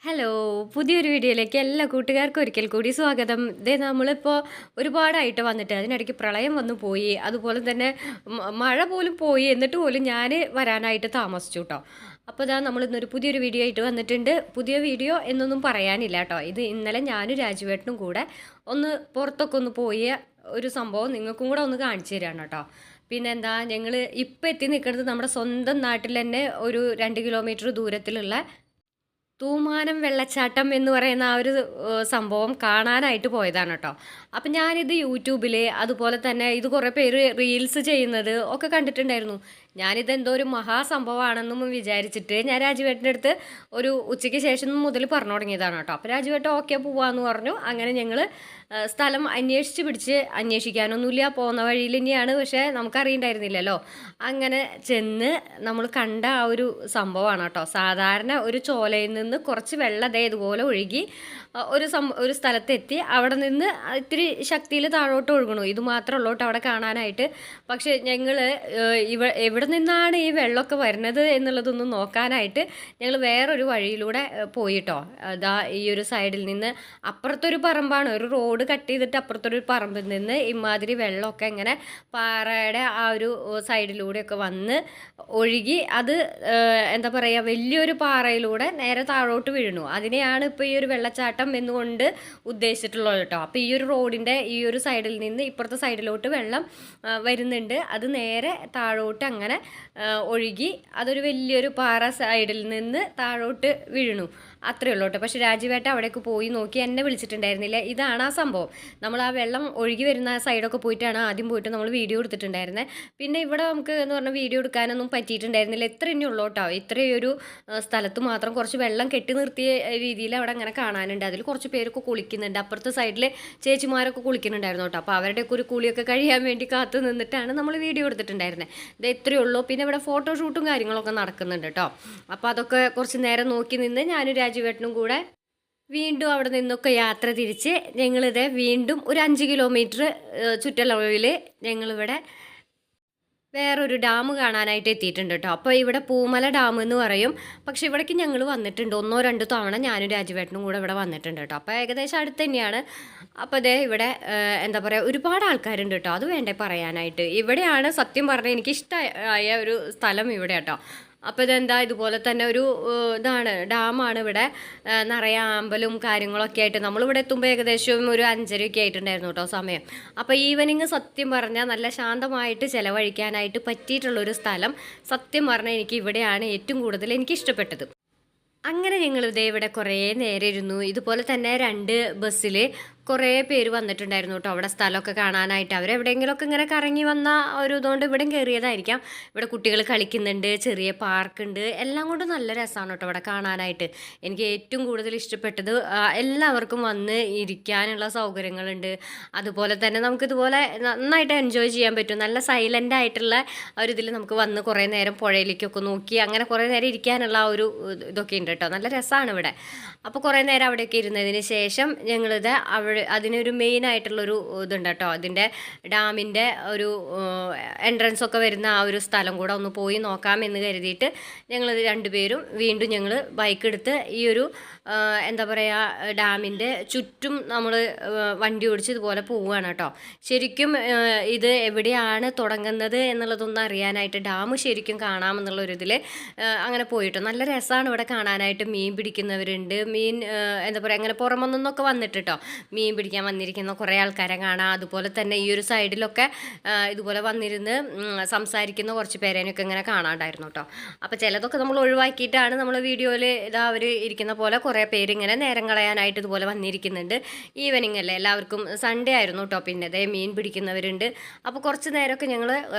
Hello! പുതിയൊരു വീഡിയോയിലേക്ക് എല്ലാ കൂട്ടുകാർക്കും ഒരിക്കൽ കൂടി സ്വാഗതം. ദേ നമ്മളിപ്പോൾ ഒരുപാടായിട്ട് വന്നിട്ട് അതിനിടയ്ക്ക് പ്രളയം വന്നു പോയി. അതുപോലെ തന്നെ മഴ പോലും പോയി. എന്നിട്ട് പോലും ഞാൻ വരാനായിട്ട് താമസിച്ചു ട്ടോ. അപ്പോൾ ദാ നമ്മളിന്നൊരു പുതിയൊരു വീഡിയോ ആയിട്ട് വന്നിട്ടുണ്ട്. പുതിയ വീഡിയോ എന്നൊന്നും പറയാനില്ല ട്ടോ. ഇത് ഇന്നലെ ഞാനും രാജുവേട്ടനും കൂടെ ഒന്ന് പുറത്തൊക്കെ ഒന്ന് പോയ ഒരു സംഭവം നിങ്ങൾക്കും കൂടെ ഒന്ന് കാണിച്ചു തരാണ് ട്ടോ. പിന്നെന്താ ഞങ്ങൾ ഇപ്പം എത്തി നിൽക്കുന്നത് നമ്മുടെ സ്വന്തം നാട്ടിൽ തന്നെ ഒരു 2 കിലോമീറ്റർ ദൂരത്തിലുള്ള തൂമാനം വെള്ളച്ചാട്ടം എന്ന് പറയുന്ന ആ ഒരു സംഭവം കാണാനായിട്ട് പോയതാണ് കേട്ടോ. അപ്പം ഞാനിത് യൂട്യൂബിൽ അതുപോലെ തന്നെ ഇത് കുറേ പേര് റീൽസ് ചെയ്യുന്നത് ഒക്കെ കണ്ടിട്ടുണ്ടായിരുന്നു. ഞാനിത് എന്തോ ഒരു മഹാസംഭവമാണെന്നും വിചാരിച്ചിട്ട് ഞാൻ രാജുവേട്ടൻ്റെ അടുത്ത് ഒരു ഉച്ചയ്ക്ക് ശേഷം മുതൽ പറഞ്ഞു തുടങ്ങിയതാണ് കേട്ടോ. അപ്പോൾ രാജുവേട്ടൻ ഓക്കെ പോവാമെന്ന് പറഞ്ഞു. അങ്ങനെ ഞങ്ങൾ സ്ഥലം അന്വേഷിച്ച് പിടിച്ച് അന്വേഷിക്കാനൊന്നുമില്ല, പോകുന്ന വഴിയിൽ തന്നെയാണ്, പക്ഷേ നമുക്കറിയണ്ടായിരുന്നില്ലല്ലോ. അങ്ങനെ ചെന്ന് നമ്മൾ കണ്ട ആ ഒരു സംഭവമാണ് കേട്ടോ. സാധാരണ ഒരു ചോലയിൽ നിന്ന് കുറച്ച് വെള്ളം ദേ ഇതുപോലെ ഒഴുകി ഒരു സ്ഥലത്തെത്തി. അവിടെ നിന്ന് ഇത്തിരി ശക്തിയിൽ താഴോട്ട് ഒഴുകണു. ഇത് മാത്രമേ ഉള്ളൂ കേട്ടോ അവിടെ കാണാനായിട്ട്. പക്ഷേ ഞങ്ങൾ എവിടെ നിന്നാണ് ഈ വെള്ളമൊക്കെ വരുന്നത് എന്നുള്ളതൊന്നും നോക്കാനായിട്ട് ഞങ്ങൾ വേറൊരു വഴിയിലൂടെ പോയിട്ടോ. അതാ ഈ ഒരു സൈഡിൽ നിന്ന് അപ്പുറത്തൊരു പറമ്പാണ്, ഒരു റോഡ് കട്ട് ചെയ്തിട്ട് അപ്പുറത്തൊരു പറമ്പിൽ നിന്ന് ഇമാതിരി വെള്ളമൊക്കെ ഇങ്ങനെ പാറയുടെ ആ ഒരു സൈഡിലൂടെയൊക്കെ വന്ന് ഒഴുകി അത് എന്താ പറയുക, വലിയൊരു പാറയിലൂടെ നേരെ താഴോട്ട് വീഴുന്നു. അതിനെയാണ് ഇപ്പോൾ ഈ ഒരു വെള്ളച്ചാട്ടം എന്നുകൊണ്ട് ഉദ്ദേശിച്ചിട്ടുള്ളത് കേട്ടോ. അപ്പോൾ ഈ ഒരു റോഡിൻ്റെ ഈ ഒരു സൈഡിൽ നിന്ന് ഇപ്പുറത്തെ സൈഡിലോട്ട് വെള്ളം വരുന്നുണ്ട്. അത് നേരെ താഴോട്ട് അങ്ങനെ ഒഴുകി അതൊരു വലിയൊരു പാറ സൈഡിൽ നിന്ന് താഴോട്ട് വീഴുന്നു. അത്രയേ ഉള്ളൂ കേട്ടോ. പക്ഷേ രാജുവേട്ട അവിടേക്ക് പോയി നോക്കി എന്നെ വിളിച്ചിട്ടുണ്ടായിരുന്നില്ല. ഇതാണ് ആ സംഭവം. നമ്മൾ ആ വെള്ളം ഒഴുകി വരുന്ന സൈഡൊക്കെ പോയിട്ടാണ് ആദ്യം പോയിട്ട് നമ്മൾ വീഡിയോ എടുത്തിട്ടുണ്ടായിരുന്നത്. പിന്നെ ഇവിടെ നമുക്ക് എന്ന് പറഞ്ഞാൽ വീഡിയോ എടുക്കാനൊന്നും പറ്റിയിട്ടുണ്ടായിരുന്നില്ല. ഇത്ര തന്നെ ഉള്ളൂ കേട്ടോ. ഇത്രയൊരു സ്ഥലത്ത് മാത്രം കുറച്ച് വെള്ളം കെട്ടി നിർത്തിയ രീതിയിൽ അവിടെ അങ്ങനെ കാണാനുണ്ട്. അതിൽ കുറച്ച് പേരൊക്കെ കുളിക്കുന്നുണ്ട്. അപ്പുറത്തെ സൈഡിൽ ചേച്ചിമാരൊക്കെ കുളിക്കുന്നുണ്ടായിരുന്നു കേട്ടോ. അപ്പോൾ അവരുടെയൊക്കെ ഒരു കുളിയൊക്കെ കഴിയാൻ വേണ്ടി കാത്തു നിന്നിട്ടാണ് നമ്മൾ വീഡിയോ എടുത്തിട്ടുണ്ടായിരുന്നത്. ഇത് ഇത്രയേ ഉള്ളൂ. പിന്നെ ഇവിടെ ഫോട്ടോഷൂട്ടും കാര്യങ്ങളൊക്കെ നടക്കുന്നുണ്ട് കേട്ടോ. അപ്പോൾ അതൊക്കെ കുറച്ച് നേരം നോക്കി നിന്ന് ഞാനും രാജുവേട്ടനും കൂടെ വീണ്ടും അവിടെ നിന്നൊക്കെ യാത്ര തിരിച്ച് ഞങ്ങളിത് വീണ്ടും ഒരു 5 കിലോമീറ്റർ ചുറ്റളവിൽ ഞങ്ങളിവിടെ വേറൊരു ഡാം കാണാനായിട്ട് എത്തിയിട്ടുണ്ട് കേട്ടോ. അപ്പോൾ ഇവിടെ പൂമല ഡാം എന്ന് പറയും. പക്ഷെ ഇവിടേക്ക് ഞങ്ങൾ വന്നിട്ടുണ്ട് 1-2 തവണ ഞാനും രാജുവേട്ടനും കൂടെ ഇവിടെ വന്നിട്ടുണ്ട് കേട്ടോ. അപ്പോൾ ഏകദേശം അടുത്ത് തന്നെയാണ്. അപ്പോൾ അതേ ഇവിടെ എന്താ പറയുക, ഒരുപാട് ആൾക്കാരുണ്ട് കേട്ടോ. അത് വേണ്ടേ പറയാനായിട്ട്. ഇവിടെയാണ് സത്യം പറഞ്ഞാൽ എനിക്കിഷ്ടമായ ഒരു സ്ഥലം ഇവിടെ കേട്ടോ. അപ്പോൾ ഇതെന്താ ഇതുപോലെ തന്നെ ഒരു ഇതാണ്, ഡാമാണ്. ഇവിടെ നിറയെ ആമ്പലും കാര്യങ്ങളൊക്കെ ആയിട്ട് നമ്മളിവിടെ എത്തുമ്പോൾ ഏകദേശം ഒരു 5:30 ആയിട്ടുണ്ടായിരുന്നു കേട്ടോ സമയം. അപ്പോൾ ഈവനിങ് സത്യം പറഞ്ഞാൽ നല്ല ശാന്തമായിട്ട് ചിലവഴിക്കാനായിട്ട് പറ്റിയിട്ടുള്ളൊരു സ്ഥലം സത്യം പറഞ്ഞാൽ എനിക്ക് ഇവിടെയാണ് ഏറ്റവും കൂടുതൽ എനിക്കിഷ്ടപ്പെട്ടത്. അങ്ങനെ ഞങ്ങൾ ഇതേ ഇവിടെ കുറേ നേരം ഇരുന്നു. ഇതുപോലെ തന്നെ 2 ബസ്സിൽ കുറേ പേര് വന്നിട്ടുണ്ടായിരുന്നു കേട്ടോ അവിടെ സ്ഥലമൊക്കെ കാണാനായിട്ട്. അവരെവിടെയെങ്കിലുമൊക്കെ ഇങ്ങനെ കറങ്ങി വന്ന ഒരു ഇതുകൊണ്ട് ഇവിടെയും കയറിയതായിരിക്കാം. ഇവിടെ കുട്ടികൾ കളിക്കുന്നുണ്ട്, ചെറിയ പാർക്കുണ്ട്, എല്ലാം കൊണ്ടും നല്ല രസമാണ് കേട്ടോ ഇവിടെ കാണാനായിട്ട്. എനിക്ക് ഏറ്റവും കൂടുതൽ ഇഷ്ടപ്പെട്ടത് എല്ലാവർക്കും വന്ന് ഇരിക്കാനുള്ള സൗകര്യങ്ങളുണ്ട്. അതുപോലെ തന്നെ നമുക്കിതുപോലെ നന്നായിട്ട് എൻജോയ് ചെയ്യാൻ പറ്റും. നല്ല സൈലൻ്റ് ആയിട്ടുള്ള ഒരിതിൽ നമുക്ക് വന്ന് കുറേ നേരം പുഴയിലേക്കൊക്കെ നോക്കി അങ്ങനെ കുറേ നേരം ഇരിക്കാനുള്ള ഒരു ഇതൊക്കെ ഉണ്ട് കേട്ടോ. നല്ല രസമാണ് ഇവിടെ. അപ്പോൾ കുറേ നേരം അവിടെയൊക്കെ ഇരുന്നതിന് ശേഷം ഞങ്ങളിത് അതിനൊരു മെയിൻ ആയിട്ടുള്ളൊരു ഇതുണ്ട് കേട്ടോ. അതിൻ്റെ ഡാമിൻ്റെ ഒരു എൻട്രൻസ് ഒക്കെ വരുന്ന ആ ഒരു സ്ഥലം കൂടെ ഒന്ന് പോയി നോക്കാമെന്ന് കരുതിയിട്ട് ഞങ്ങളിത് 2 പേരും വീണ്ടും ഞങ്ങൾ ബൈക്ക് എടുത്ത് ഈ ഒരു എന്താ പറയുക ഡാമിൻ്റെ ചുറ്റും നമ്മൾ വണ്ടി ഓടിച്ച് ഇതുപോലെ പോവുകയാണ് കേട്ടോ. ശരിക്കും ഇത് എവിടെയാണ് തുടങ്ങുന്നത് എന്നുള്ളതൊന്നും അറിയാനായിട്ട് ഡാം ശരിക്കും കാണാമെന്നുള്ളൊരിതിൽ അങ്ങനെ പോയിട്ടോ. നല്ല രസമാണ് ഇവിടെ കാണാനായിട്ട്. മീൻ പിടിക്കുന്നവരുണ്ട്, മീൻ എന്താ പറയുക അങ്ങനെ പുറമൊന്നൊക്കെ വന്നിട്ട് കേട്ടോ മീൻ പിടിക്കാൻ വന്നിരിക്കുന്ന കുറേ ആൾക്കാരെ കാണാം. അതുപോലെ തന്നെ ഈ ഒരു സൈഡിലൊക്കെ ഇതുപോലെ വന്നിരുന്ന് സംസാരിക്കുന്ന കുറച്ച് പേരേനൊക്കെ ഇങ്ങനെ കാണാണ്ടായിരുന്നു കേട്ടോ. അപ്പോൾ ചിലതൊക്കെ നമ്മൾ ഒഴിവാക്കിയിട്ടാണ് നമ്മൾ വീഡിയോയിൽ ഇതാ അവർ ഇരിക്കുന്ന പോലെ കുറേ പേരിങ്ങനെ നേരം കളയാനായിട്ട് ഇതുപോലെ വന്നിരിക്കുന്നുണ്ട്. ഈവനിങ് അല്ലേ, എല്ലാവർക്കും സൺഡേ ആയിരുന്നു കേട്ടോ. പിന്നെ അതേ മീൻ പിടിക്കുന്നവരുണ്ട്. അപ്പോൾ കുറച്ച് നേരമൊക്കെ ഞങ്ങൾ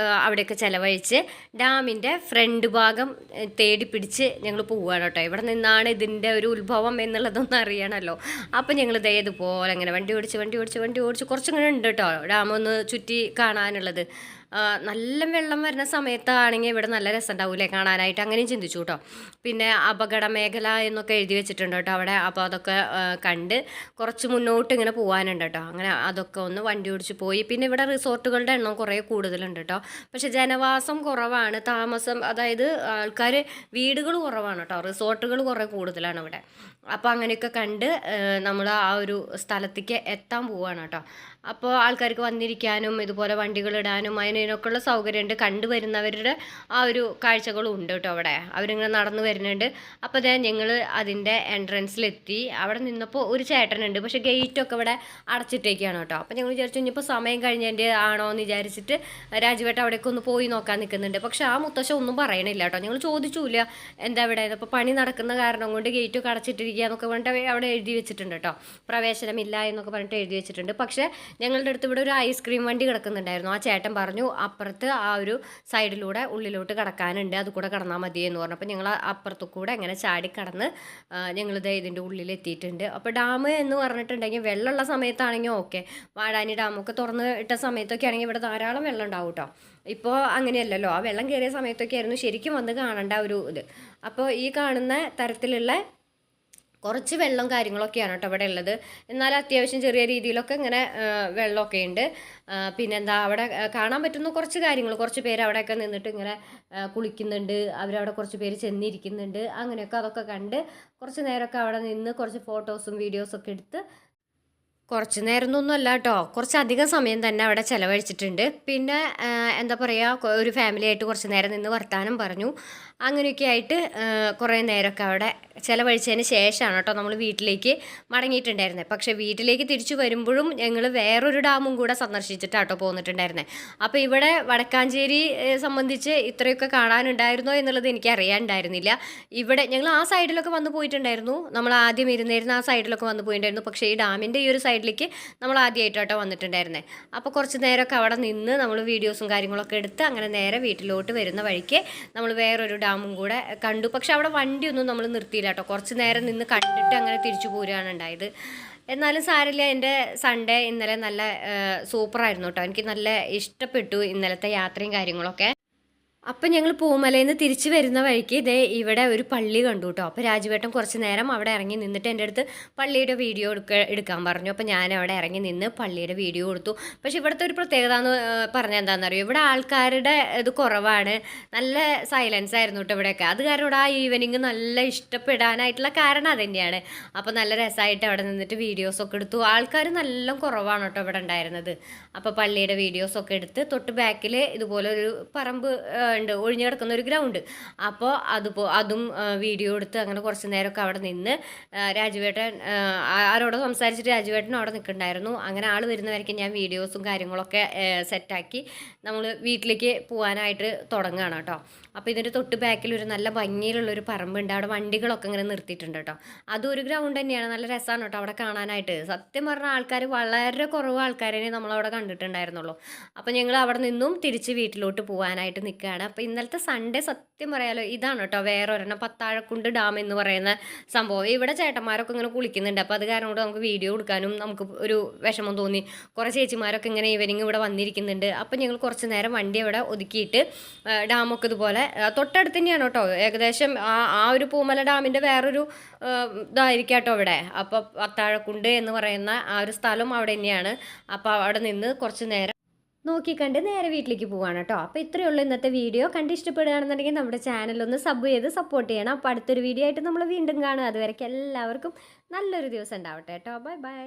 അവിടെയൊക്കെ ചിലവഴിച്ച് ഡാമിൻ്റെ ഫ്രണ്ട് ഭാഗം തേടി പിടിച്ച് ഞങ്ങൾ പോവുകയാണ് കേട്ടോ. ഇവിടെ നിന്നാണ് ഇതിൻ്റെ ഒരു ഉത്ഭവം എന്നുള്ളതൊന്നും അറിയണമല്ലോ. അപ്പോൾ ഞങ്ങൾ ഇതുപോലെ അങ്ങനെ വണ്ടി ഓടിച്ച് കുറച്ചിങ്ങനെ ഉണ്ട് കേട്ടോ ഡാം ഒന്ന് ചുറ്റി കാണാനുള്ളത്. നല്ല വെള്ളം വരുന്ന സമയത്താണെങ്കിൽ ഇവിടെ നല്ല രസം ഉണ്ടാവില്ലേ കാണാനായിട്ട്, അങ്ങനെയും ചിന്തിച്ചു കേട്ടോ. പിന്നെ അപകട മേഖല എന്നൊക്കെ എഴുതി വെച്ചിട്ടുണ്ട് കേട്ടോ അവിടെ. അപ്പോൾ അതൊക്കെ കണ്ട് കുറച്ച് മുന്നോട്ട് ഇങ്ങനെ പോകാനുണ്ട് കേട്ടോ. അങ്ങനെ അതൊക്കെ ഒന്ന് വണ്ടി ഓടിച്ച് പോയി. പിന്നെ ഇവിടെ റിസോർട്ടുകളുടെ എണ്ണം കുറേ കൂടുതലുണ്ട് കേട്ടോ. പക്ഷെ ജനവാസം കുറവാണ്, താമസം അതായത് ആൾക്കാർ വീടുകൾ കുറവാണ് കേട്ടോ. റിസോർട്ടുകൾ കുറേ കൂടുതലാണ് ഇവിടെ. അപ്പോൾ അങ്ങനെയൊക്കെ കണ്ട് നമ്മൾ ആ ഒരു സ്ഥലത്തേക്ക് എത്താൻ പോവുകയാണ് കേട്ടോ. അപ്പോൾ ആൾക്കാർക്ക് വന്നിരിക്കാനും ഇതുപോലെ വണ്ടികളിടാനും അതിനൊക്കെയുള്ള സൗകര്യമുണ്ട്. കണ്ടുവരുന്നവരുടെ ആ ഒരു കാഴ്ചകളും ഉണ്ട് കേട്ടോ അവിടെ. അവരിങ്ങനെ നടന്നു വരുന്നുണ്ട്. അപ്പോൾ അതേ ഞങ്ങൾ അതിൻ്റെ എൻട്രൻസിലെത്തി. അവിടെ നിന്നപ്പോൾ ഒരു ചേട്ടനുണ്ട്, പക്ഷേ ഗേറ്റൊക്കെ ഇവിടെ അടച്ചിട്ടേക്കാണ് കേട്ടോ. അപ്പോൾ ഞങ്ങൾ വിചാരിച്ചു ഇനിയിപ്പോൾ സമയം കഴിഞ്ഞതിൻ്റെ ആണോ എന്ന് വിചാരിച്ചിട്ട് രാജുവേട്ട അവിടേക്ക് ഒന്ന് പോയി നോക്കാൻ നിൽക്കുന്നുണ്ട്. പക്ഷേ ആ മുത്തശ്ശ ഒന്നും പറയണില്ല കേട്ടോ. ഞങ്ങൾ ചോദിച്ചില്ല എന്താ ഇവിടെ, അപ്പോൾ പണി നടക്കുന്ന കാരണം കൊണ്ട് ഗേറ്റൊക്കെ അടച്ചിട്ടിരിക്കുക എന്നൊക്കെ പറഞ്ഞിട്ട് അവിടെ എഴുതി വെച്ചിട്ടുണ്ട് കേട്ടോ. പ്രവേശനമില്ല എന്നൊക്കെ പറഞ്ഞിട്ട് എഴുതി വെച്ചിട്ടുണ്ട്. പക്ഷേ ഞങ്ങളുടെ അടുത്ത് ഇവിടെ ഒരു ഐസ്ക്രീം വണ്ടി കിടക്കുന്നുണ്ടായിരുന്നു. ആ ചേട്ടൻ പറഞ്ഞു അപ്പുറത്ത് ആ ഒരു സൈഡിലൂടെ ഉള്ളിലോട്ട് കടക്കാനുണ്ട്, അത് കൂടെ കടന്നാൽ മതി എന്ന് പറഞ്ഞു. അപ്പോൾ ഞങ്ങൾ അപ്പുറത്തു കൂടെ അങ്ങനെ ചാടി കടന്ന് ഞങ്ങളിത് ഇതിൻ്റെ ഉള്ളിൽ എത്തിയിട്ടുണ്ട്. അപ്പോൾ ഡാം എന്ന് പറഞ്ഞിട്ടുണ്ടെങ്കിൽ വെള്ളമുള്ള സമയത്താണെങ്കിൽ ഓക്കെ, വാഴാനി ഡാമൊക്കെ തുറന്ന് ഇട്ട സമയത്തൊക്കെ ആണെങ്കിൽ ഇവിടെ ധാരാളം വെള്ളം ഉണ്ടാവും കേട്ടോ. ഇപ്പോൾ അങ്ങനെയല്ലല്ലോ, ആ വെള്ളം കയറിയ സമയത്തൊക്കെ ആയിരുന്നു ശരിക്കും വന്ന് കാണേണ്ട ഒരു ഇത്. അപ്പോൾ ഈ കാണുന്ന തരത്തിലുള്ള കുറച്ച് വെള്ളം കാര്യങ്ങളൊക്കെയാണ് കേട്ടോ ഇവിടെ ഉള്ളത്. എന്നാൽ അത്യാവശ്യം ചെറിയ രീതിയിലൊക്കെ ഇങ്ങനെ വെള്ളമൊക്കെ ഉണ്ട്. പിന്നെന്താ അവിടെ കാണാൻ പറ്റുന്ന കുറച്ച് കാര്യങ്ങൾ, കുറച്ച് പേര് അവിടെയൊക്കെ നിന്നിട്ട് ഇങ്ങനെ കുളിക്കുന്നുണ്ട്, അവരവിടെ കുറച്ച് പേര് ചെന്നിരിക്കുന്നുണ്ട്. അങ്ങനെയൊക്കെ അതൊക്കെ കണ്ട് കുറച്ച് നേരമൊക്കെ അവിടെ നിന്ന് കുറച്ച് ഫോട്ടോസും വീഡിയോസൊക്കെ എടുത്ത് കുറച്ച് നേരമൊന്നും അല്ല കേട്ടോ, കുറച്ചധികം സമയം തന്നെ അവിടെ ചിലവഴിച്ചിട്ടുണ്ട്. പിന്നെ എന്താ പറയുക, ഒരു ഫാമിലി ആയിട്ട് കുറച്ച് നേരം നിന്ന് വർത്താനം പറഞ്ഞു. അങ്ങനെയൊക്കെ ആയിട്ട് കുറേ നേരമൊക്കെ അവിടെ ചിലവഴിച്ചതിന് ശേഷമാണ് കേട്ടോ നമ്മൾ വീട്ടിലേക്ക് മടങ്ങിയിട്ടുണ്ടായിരുന്നത്. പക്ഷേ വീട്ടിലേക്ക് തിരിച്ചു വരുമ്പോഴും ഞങ്ങൾ വേറൊരു ഡാമും കൂടെ സന്ദർശിച്ചിട്ടാണ് കേട്ടോ പോന്നിട്ടുണ്ടായിരുന്നത്. അപ്പോൾ ഇവിടെ വടക്കാഞ്ചേരി സംബന്ധിച്ച് ഇത്രയൊക്കെ കാണാനുണ്ടായിരുന്നോ എന്നുള്ളത് എനിക്ക് അറിയാനുണ്ടായിരുന്നില്ല. ഇവിടെ ഞങ്ങൾ ആ സൈഡിലൊക്കെ വന്ന് പോയിട്ടുണ്ടായിരുന്നു, നമ്മൾ ആദ്യം ഇരുന്നിരുന്ന ആ സൈഡിലൊക്കെ വന്ന് പോയിട്ടുണ്ടായിരുന്നു. പക്ഷേ ഈ ഡാമിൻ്റെ ഈ ഒരു സൈഡിലേക്ക് നമ്മൾ ആദ്യമായിട്ടോ വന്നിട്ടുണ്ടായിരുന്നത്. അപ്പോൾ കുറച്ച് നേരമൊക്കെ അവിടെ നിന്ന് നമ്മൾ വീഡിയോസും കാര്യങ്ങളൊക്കെ എടുത്ത് അങ്ങനെ നേരെ വീട്ടിലോട്ട് വരുന്ന വഴിക്ക് നമ്മൾ വേറൊരു ഡാമും കൂടെ കണ്ടു. പക്ഷെ അവിടെ വണ്ടിയൊന്നും നമ്മൾ നിർത്തിയില്ല കേട്ടോ, കുറച്ച് നേരം നിന്ന് കണ്ടിട്ട് അങ്ങനെ തിരിച്ചു പോരുകയാണ് ഉണ്ടായത്. എന്നാലും സാരമില്ല, എൻ്റെ സൺഡേ ഇന്നലെ നല്ല സൂപ്പറായിരുന്നു കേട്ടോ. എനിക്ക് നല്ല ഇഷ്ടപ്പെട്ടു ഇന്നലത്തെ യാത്രയും കാര്യങ്ങളൊക്കെ. അപ്പം ഞങ്ങൾ പൂമലയിൽ നിന്ന് തിരിച്ച് വരുന്ന വഴിക്ക് ഇതേ ഇവിടെ ഒരു പള്ളി കണ്ടു കേട്ടോ. അപ്പോൾ രാജുവേട്ടൻ കുറച്ച് നേരം അവിടെ ഇറങ്ങി നിന്നിട്ട് എൻ്റെ അടുത്ത് പള്ളിയുടെ വീഡിയോ എടുക്കാൻ പറഞ്ഞു. അപ്പോൾ ഞാൻ അവിടെ ഇറങ്ങി നിന്ന് പള്ളിയുടെ വീഡിയോ കൊടുത്തു. പക്ഷേ ഇവിടുത്തെ ഒരു പ്രത്യേകത എന്ന് പറഞ്ഞാൽ എന്താണെന്നറിയോ, ഇവിടെ ആൾക്കാരുടെ ഇത് കുറവാണ്, നല്ല സൈലൻസ് ആയിരുന്നു കേട്ടോ ഇവിടെയൊക്കെ. അത് കാരണം ഇവിടെ ആ ഈവനിങ് നല്ല ഇഷ്ടപ്പെടാനായിട്ടുള്ള കാരണം അത് തന്നെയാണ്. അപ്പോൾ നല്ല രസമായിട്ട് അവിടെ നിന്നിട്ട് വീഡിയോസൊക്കെ എടുത്തു. ആൾക്കാർ നല്ല കുറവാണ് കേട്ടോ ഇവിടെ ഉണ്ടായിരുന്നത്. അപ്പോൾ പള്ളിയുടെ വീഡിയോസൊക്കെ എടുത്ത് തൊട്ട് ബാക്കിൽ ഇതുപോലെ ഒരു പറമ്പ് ഉണ്ട്, ഒഴിഞ്ഞു കിടക്കുന്ന ഒരു ഗ്രൗണ്ട്. അപ്പോൾ അതും വീഡിയോ എടുത്ത് അങ്ങനെ കുറച്ച് നേരമൊക്കെ അവിടെ നിന്ന് രാജുവേട്ടൻ ആരോട് സംസാരിച്ചിട്ട് രാജുവേട്ടൻ അവിടെ നിൽക്കുന്നുണ്ടായിരുന്നു. അങ്ങനെ ആൾ വരുന്നവരേക്കും ഞാൻ വീഡിയോസും കാര്യങ്ങളൊക്കെ സെറ്റാക്കി നമ്മൾ വീട്ടിലേക്ക് പോകാനായിട്ട് തുടങ്ങുകയാണ് കേട്ടോ. അപ്പോൾ ഇതിൻ്റെ തൊട്ട് ബാക്കിൽ ഒരു നല്ല ഭംഗിയിലുള്ളൊരു പറമ്പുണ്ട്, അവിടെ വണ്ടികളൊക്കെ ഇങ്ങനെ നിർത്തിയിട്ടുണ്ട് കേട്ടോ. അതും ഒരു ഗ്രൗണ്ട് തന്നെയാണ്, നല്ല രസമാണ് കേട്ടോ അവിടെ കാണാനായിട്ട്. സത്യം പറഞ്ഞാൽ ആൾക്കാർ വളരെ കുറവ് ആൾക്കാരെ നമ്മളവിടെ കണ്ടിട്ടുണ്ടായിരുന്നുള്ളൂ. അപ്പോൾ ഞങ്ങൾ അവിടെ നിന്നും തിരിച്ച് വീട്ടിലോട്ട് പോകാനായിട്ട് നിൽക്കുകയാണ്. അപ്പോൾ ഇന്നലത്തെ സൺഡേ സത്യം പറയാലോ ഇതാണ് കേട്ടോ വേറൊരെണ്ണം, പത്താഴക്കുണ്ട് ഡാം എന്ന് പറയുന്ന സംഭവം. ഇവിടെ ചേട്ടന്മാരൊക്കെ ഇങ്ങനെ കുളിക്കുന്നുണ്ട്. അപ്പോൾ അത് കാരണം കൊണ്ട് നമുക്ക് വീഡിയോ എടുക്കാനും നമുക്ക് ഒരു വിഷമം തോന്നി. കുറേ ചേച്ചിമാരൊക്കെ ഇങ്ങനെ ഈവനിങ് ഇവിടെ വന്നിരിക്കുന്നുണ്ട്. അപ്പോൾ ഞങ്ങൾ കുറച്ച് നേരം വണ്ടി അവിടെ ഒതുക്കിയിട്ട് ഡാമൊക്കെ ഇതുപോലെ തൊട്ടടുത്ത് തന്നെയാണ് കേട്ടോ, ഏകദേശം ആ ഒരു പൂമല ഡാമിൻ്റെ വേറൊരു ഇതായിരിക്കും കേട്ടോ ഇവിടെ. അപ്പോൾ പത്താഴക്കുണ്ട് എന്ന് പറയുന്ന ആ ഒരു സ്ഥലം അവിടെ തന്നെയാണ്. അപ്പോൾ അവിടെ നിന്ന് കുറച്ച് നേരം നോക്കിക്കണ്ട് നേരെ വീട്ടിലേക്ക് പോവാണ് കേട്ടോ. അപ്പോൾ ഇത്രയേ ഉള്ളൂ ഇന്നത്തെ വീഡിയോ. കണ്ട് ഇഷ്ടപ്പെടുകയാണെന്നുണ്ടെങ്കിൽ നമ്മുടെ ചാനലൊന്ന് സബ് ചെയ്ത് സപ്പോർട്ട് ചെയ്യണം. അപ്പോൾ അടുത്തൊരു വീഡിയോ ആയിട്ട് നമ്മൾ വീണ്ടും കാണും. അതുവരെയ്ക്ക് എല്ലാവർക്കും നല്ലൊരു ദിവസം ഉണ്ടാവട്ടെ കേട്ടോ. Bye bye.